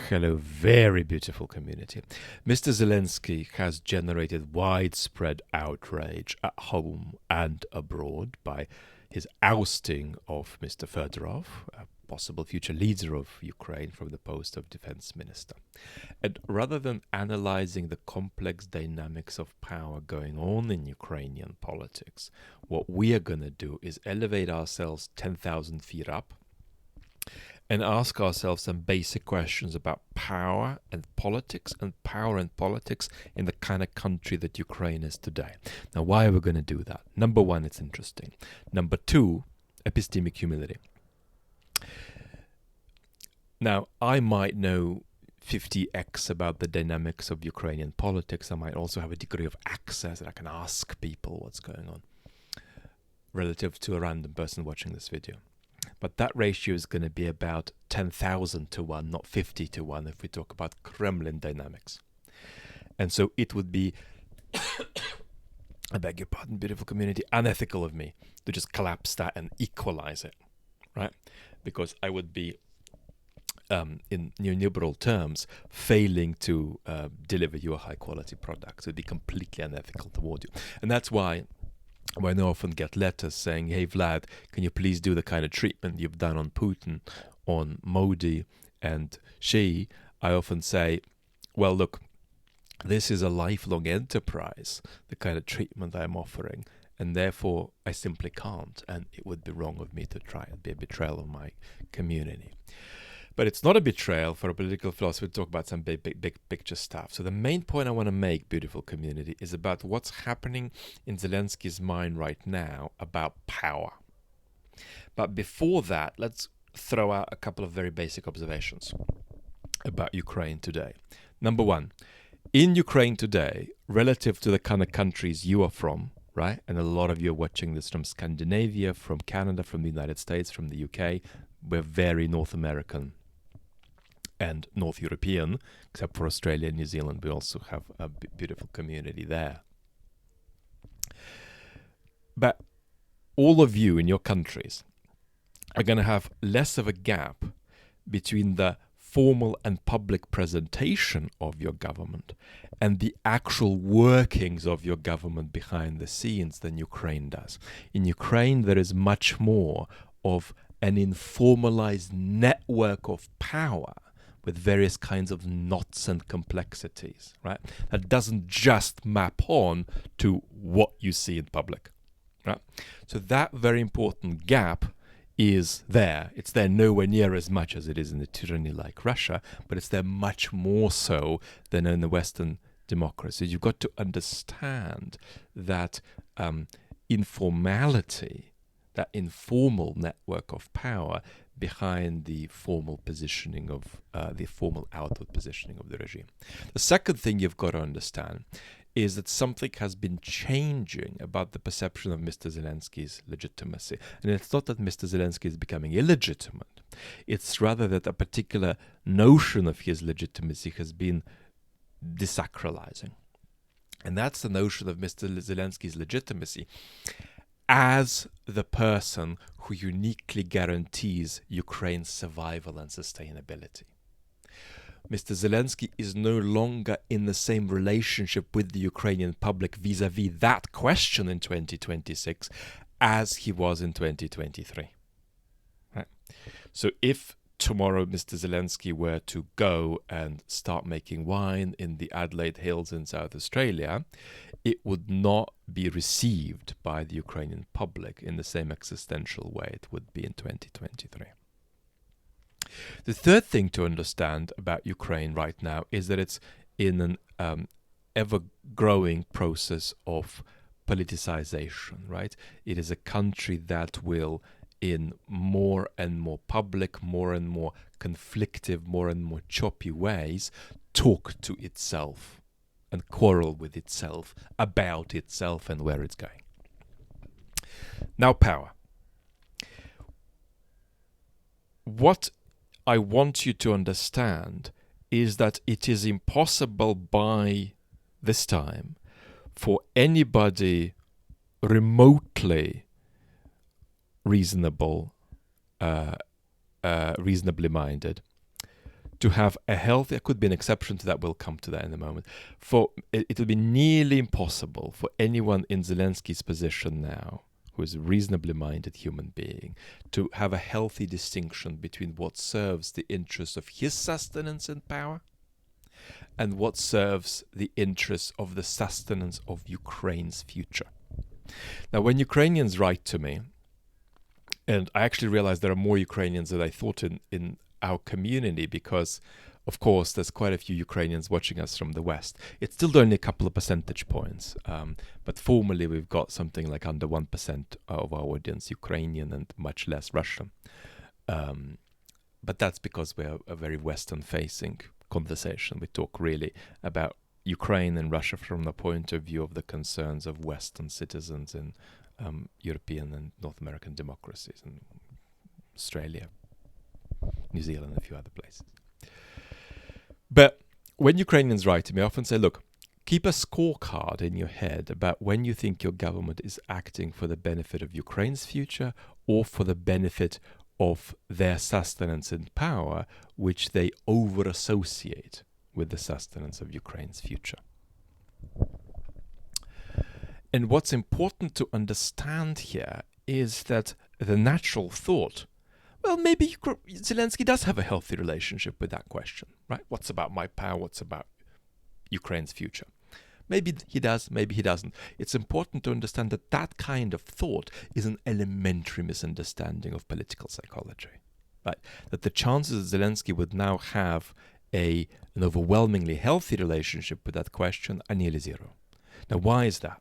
Hello, very beautiful community. Mr. Zelensky has generated widespread outrage at home and abroad by his ousting of Mr. Fedorov, a possible future leader of Ukraine, from the post of defense minister. And rather than analyzing the complex dynamics of power going on in Ukrainian politics, what we are going to do is elevate ourselves 10,000 feet up and ask ourselves some basic questions about power and politics in the kind of country that Ukraine is today. Now, why are we going to do that? Number one, it's interesting. Number two, epistemic humility. Now, I might know 50x about the dynamics of Ukrainian politics. I might also have a degree of access that I can ask people what's going on relative to a random person watching this video. But that ratio is going to be about 10,000 to 1, not 50 to 1 if we talk about Kremlin dynamics. And so it would be, I beg your pardon, beautiful community, unethical of me to just collapse that and equalize it, right? Because I would be, in neoliberal terms, failing to deliver you a high-quality product. So it would be completely unethical toward you. And that's why when I often get letters saying, hey, Vlad, can you please do the kind of treatment you've done on Putin, on Modi and Xi? I often say, well, look, this is a lifelong enterprise, the kind of treatment I'm offering, and therefore I simply can't, and it would be wrong of me to try. It'd be a betrayal of my community. But it's not a betrayal for a political philosopher to talk about some big picture stuff. So the main point I want to make, beautiful community, is about what's happening in Zelensky's mind right now about power. But before that, let's throw out a couple of very basic observations about Ukraine today. Number one, in Ukraine today, relative to the kind of countries you are from, right? And a lot of you are watching this from Scandinavia, from Canada, from the United States, from the UK. We're very North American and North European, except for Australia and New Zealand. We also have a beautiful community there. But all of you in your countries are going to have less of a gap between the formal and public presentation of your government and the actual workings of your government behind the scenes than Ukraine does. In Ukraine, there is much more of an informalized network of power with various kinds of knots and complexities, right? That doesn't just map on to what you see in public, right? So that very important gap is there. It's there nowhere near as much as it is in a tyranny like Russia, but it's there much more so than in the Western democracies. You've got to understand that informality, that informal network of power behind the formal positioning of the formal outward positioning of the regime. The second thing you've got to understand is that something has been changing about the perception of Mr. Zelensky's legitimacy. And it's not that Mr. Zelensky is becoming illegitimate. It's rather that a particular notion of his legitimacy has been desacralizing. And that's the notion of Mr. Zelensky's legitimacy as the person who uniquely guarantees Ukraine's survival and sustainability. Mr. Zelensky is no longer in the same relationship with the Ukrainian public vis-à-vis that question in 2026 as he was in 2023. Right? So if tomorrow Mr. Zelensky were to go and start making wine in the Adelaide Hills in South Australia, it would not be received by the Ukrainian public in the same existential way it would be in 2023. The third thing to understand about Ukraine right now is that it's in an ever-growing process of politicization, right? It is a country that will, in more and more public, more and more conflictive, more and more choppy ways, talk to itself and quarrel with itself about itself and where it's going. Now, power. What I want you to understand is that it is impossible by this time for anybody remotely reasonably minded to have a healthy, there could be an exception to that, we'll come to that in a moment, it will be nearly impossible for anyone in Zelensky's position now, who is a reasonably minded human being, to have a healthy distinction between what serves the interests of his sustenance and power and what serves the interests of the sustenance of Ukraine's future. Now, when Ukrainians write to me, and I actually realize there are more Ukrainians than I thought in our community, because, of course, there's quite a few Ukrainians watching us from the West. It's still only a couple of percentage points, but formally we've got something like under 1% of our audience Ukrainian and much less Russian. But that's because we're a very Western-facing conversation. We talk really about Ukraine and Russia from the point of view of the concerns of Western citizens in European and North American democracies, and Australia, New Zealand, and a few other places. But when Ukrainians write to me, I often say, look, keep a scorecard in your head about when you think your government is acting for the benefit of Ukraine's future or for the benefit of their sustenance and power, which they over-associate with the sustenance of Ukraine's future. And what's important to understand here is that the natural thought, well, maybe Zelensky does have a healthy relationship with that question, right? What's about my power? What's about Ukraine's future? Maybe he does, maybe he doesn't. It's important to understand that that kind of thought is an elementary misunderstanding of political psychology, right? That the chances that Zelensky would now have an overwhelmingly healthy relationship with that question are nearly zero. Now, why is that?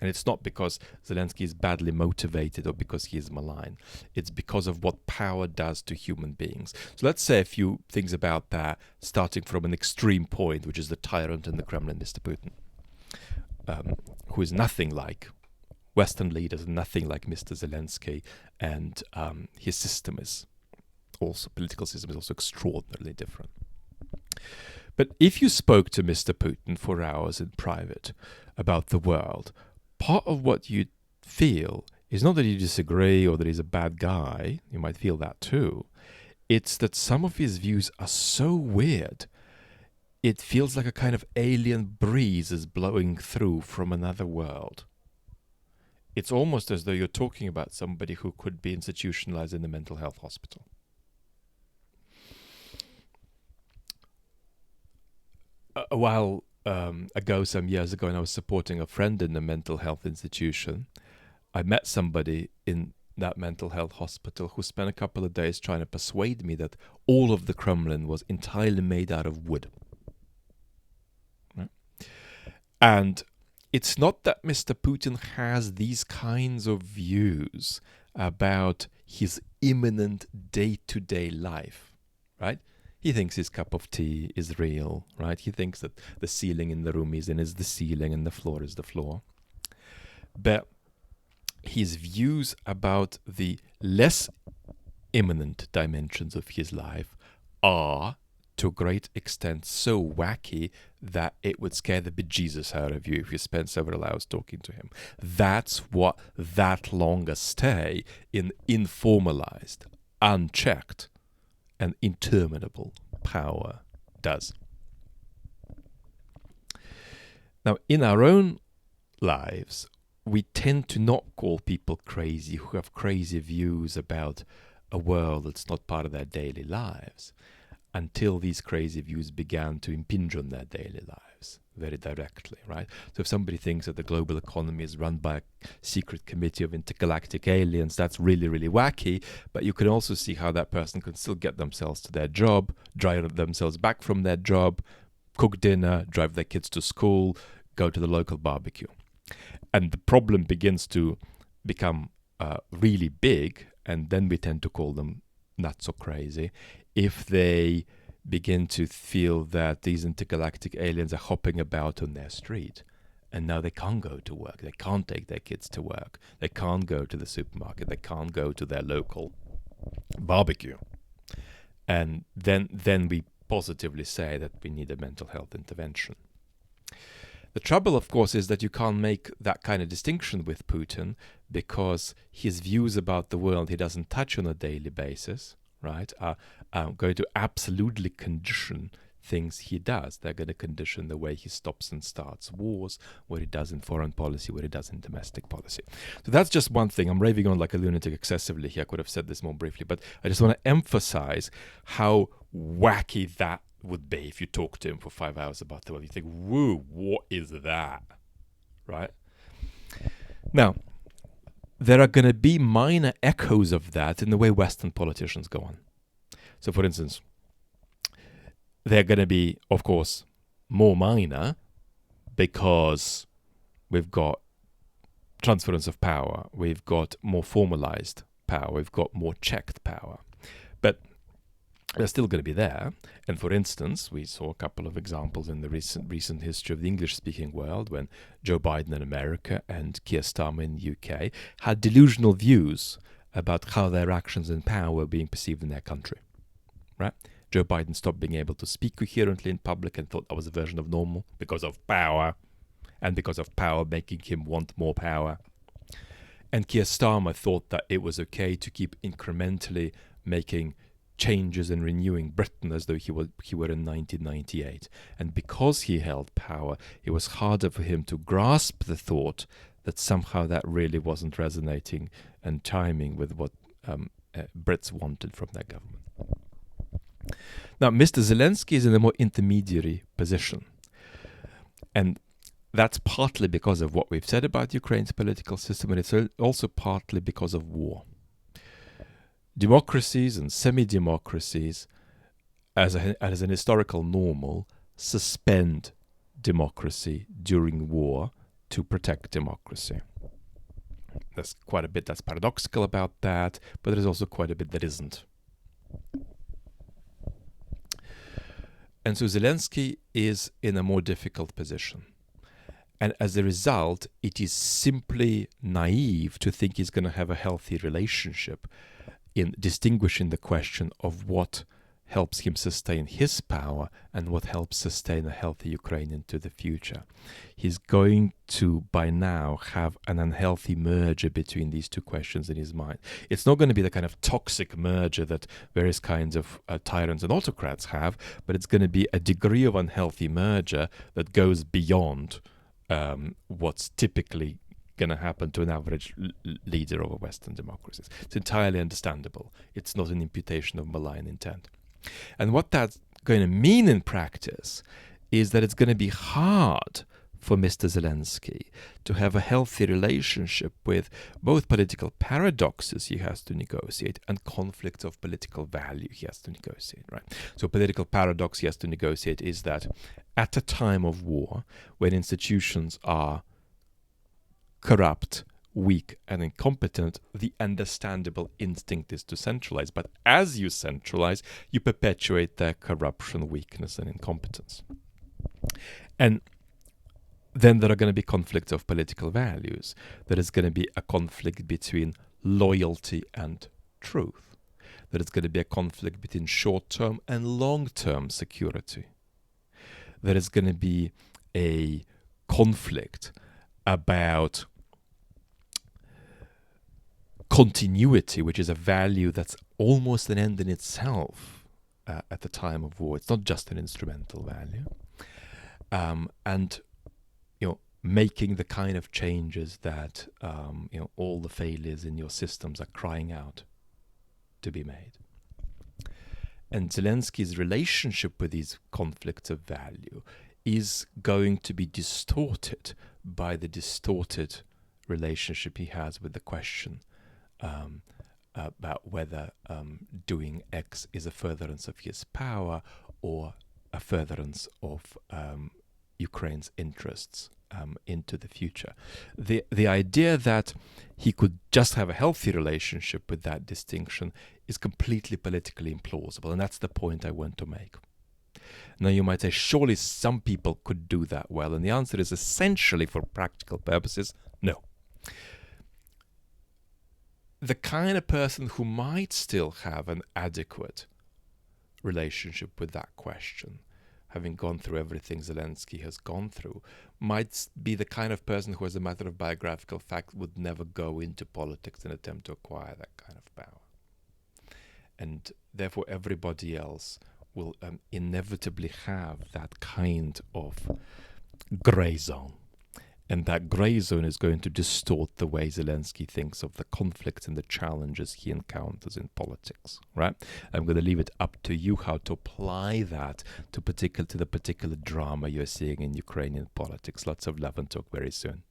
And it's not because Zelensky is badly motivated or because he is malign. It's because of what power does to human beings. So let's say a few things about that, starting from an extreme point, which is the tyrant in the Kremlin, Mr. Putin, who is nothing like Western leaders, nothing like Mr. Zelensky, and his system is also, political system is also extraordinarily different. But if you spoke to Mr. Putin for hours in private about the world, part of what you feel is not that you disagree or that he's a bad guy. You might feel that too. It's that some of his views are so weird, it feels like a kind of alien breeze is blowing through from another world. It's almost as though you're talking about somebody who could be institutionalized in a mental health hospital. A while ago, some years ago, and I was supporting a friend in a mental health institution, I met somebody in that mental health hospital who spent a couple of days trying to persuade me that all of the Kremlin was entirely made out of wood. Right? And it's not that Mr. Putin has these kinds of views about his imminent day-to-day life, right? He thinks his cup of tea is real, right? He thinks that the ceiling in the room he's in is the ceiling and the floor is the floor. But his views about the less imminent dimensions of his life are, to a great extent, so wacky that it would scare the bejesus out of you if you spent several hours talking to him. That's what that longer stay in informalized, unchecked, and interminable power does. Now, in our own lives, we tend to not call people crazy who have crazy views about a world that's not part of their daily lives until these crazy views began to impinge on their daily lives very directly, right? So if somebody thinks that the global economy is run by a secret committee of intergalactic aliens, that's really, really wacky, but you can also see how that person can still get themselves to their job, drive themselves back from their job, cook dinner, drive their kids to school, go to the local barbecue. And the problem begins to become really big, and then we tend to call them not so crazy, if they begin to feel that these intergalactic aliens are hopping about on their street, and now they can't go to work, they can't take their kids to work, they can't go to the supermarket, they can't go to their local barbecue. And then we positively say that we need a mental health intervention. The trouble, of course, is that you can't make that kind of distinction with Putin because his views about the world he doesn't touch on a daily basis, right, are going to absolutely condition things he does. They're going to condition the way he stops and starts wars, what he does in foreign policy, what he does in domestic policy. So that's just one thing. I'm raving on like a lunatic excessively here. I could have said this more briefly, but I just want to emphasize how wacky that would be if you talk to him for 5 hours about the world. You think, whoa, what is that? Right? Now, there are going to be minor echoes of that in the way Western politicians go on. So, for instance, they're going to be, of course, more minor because we've got transference of power, we've got more formalized power, we've got more checked power. But they're still going to be there. And for instance, we saw a couple of examples in the recent history of the English-speaking world when Joe Biden in America and Keir Starmer in the UK had delusional views about how their actions in power were being perceived in their country. Right? Joe Biden stopped being able to speak coherently in public and thought that was a version of normal because of power, and because of power making him want more power. And Keir Starmer thought that it was okay to keep incrementally making changes and renewing Britain as though he were in 1998. And because he held power, it was harder for him to grasp the thought that somehow that really wasn't resonating and chiming with what Brits wanted from their government. Now, Mr. Zelensky is in a more intermediary position. And that's partly because of what we've said about Ukraine's political system, and it's also partly because of war. Democracies and semi-democracies, as an historical normal, suspend democracy during war to protect democracy. There's quite a bit that's paradoxical about that, but there's also quite a bit that isn't. And so Zelensky is in a more difficult position. And as a result, it is simply naive to think he's going to have a healthy relationship in distinguishing the question of what helps him sustain his power and what helps sustain a healthy Ukraine into the future. He's going to, by now, have an unhealthy merger between these two questions in his mind. It's not going to be the kind of toxic merger that various kinds of tyrants and autocrats have, but it's going to be a degree of unhealthy merger that goes beyond what's typically going to happen to an average leader of a Western democracies. It's entirely understandable. It's not an imputation of malign intent. And what that's going to mean in practice is that it's going to be hard for Mr. Zelensky to have a healthy relationship with both political paradoxes he has to negotiate and conflicts of political value he has to negotiate, right? So political paradox he has to negotiate is that at a time of war, when institutions are corrupt, weak, and incompetent, the understandable instinct is to centralize. But as you centralize, you perpetuate their corruption, weakness, and incompetence. And then there are going to be conflicts of political values. There is going to be a conflict between loyalty and truth. There is going to be a conflict between short-term and long-term security. There is going to be a conflict about continuity, which is a value that's almost an end in itself at the time of war. It's not just an instrumental value. And making the kind of changes that all the failures in your systems are crying out to be made. And Zelensky's relationship with these conflicts of value is going to be distorted by the distorted relationship he has with the question about whether doing X is a furtherance of his power or a furtherance of Ukraine's interests into the future. The idea that he could just have a healthy relationship with that distinction is completely politically implausible, and that's the point I want to make. Now you might say, surely some people could do that well, and the answer is essentially, for practical purposes, no. The kind of person who might still have an adequate relationship with that question, having gone through everything Zelensky has gone through, might be the kind of person who, as a matter of biographical fact, would never go into politics and attempt to acquire that kind of power. and therefore everybody else will inevitably have that kind of grey zone. And that grey zone is going to distort the way Zelensky thinks of the conflicts and the challenges he encounters in politics, right? I'm going to leave it up to you how to apply that to the particular drama you're seeing in Ukrainian politics. Lots of love and talk very soon.